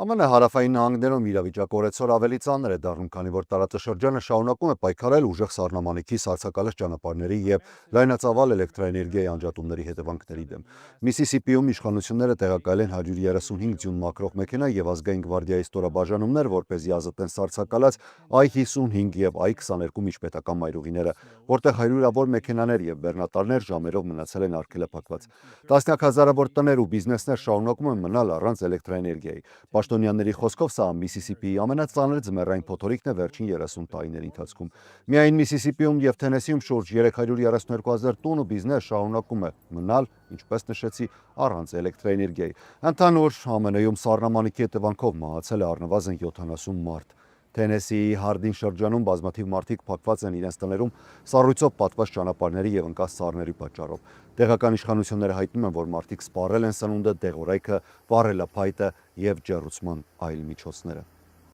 ԱՄՆ հարավային նահանգներում իրավիճակը օրեցօր ավելի ծանր է դառնում, քանի որ տարածաշրջանը շարունակում է պայքարել ուժեղ սառնամանիքի, սառցակալած ճանապարհների եւ լայնածավալ էլեկտրաէներգիայի անջատումների հետևանքների դեմ։ Միսիսիպիում իշխանությունները տեղակայել են 135 ձյուն մաքրող մեքենա եւ ազգային գվարդիայի ստորաբաժանումներ, որպեսզի ազատեն սառցակալած I-55 եւ I-22 միջպետական մայրուղիները, որտեղ հարյուրավոր մեքենաներ եւ բեռնատարներ ժամերով մնացել են արգելափակված։ Տասնյակ հազարավոր տներ ու բիզնեսներ շարունակում են մնալ առանց էլեկտրաէներգիայի։ Պաշտոնյաների խոսքով սա Միսիսիպիի ամենածանր ձմեռային փոթորիկն է վերջին 30 տարիների ընթացքում։ Միայն Միսիսիպիում եւ Թենեսիում շուրջ 332,000 տուն ու բիզնես շարունակում է մնալ, ինչպես նշեցի, առանց էլեկտրաէներգիայի։ Ընդհանուր ԱՄՆ-ում սառնամանիքի հետևանքով մահացել է առնվազն 70 մարդ։ Թենեսիի Հարդին շրջանում բազմաթիվ մարդիկ փակված են իրենց տներում սառույցով պատված ճանապարհների եւ ընկած սառների պատճառով։ Տեղական իշխանությունները հայտնում են, որ մարդիկ սպառել են սնունդը, դեղորայքը, վառելափայտը եւ ջեռուցման այլ միջոցները։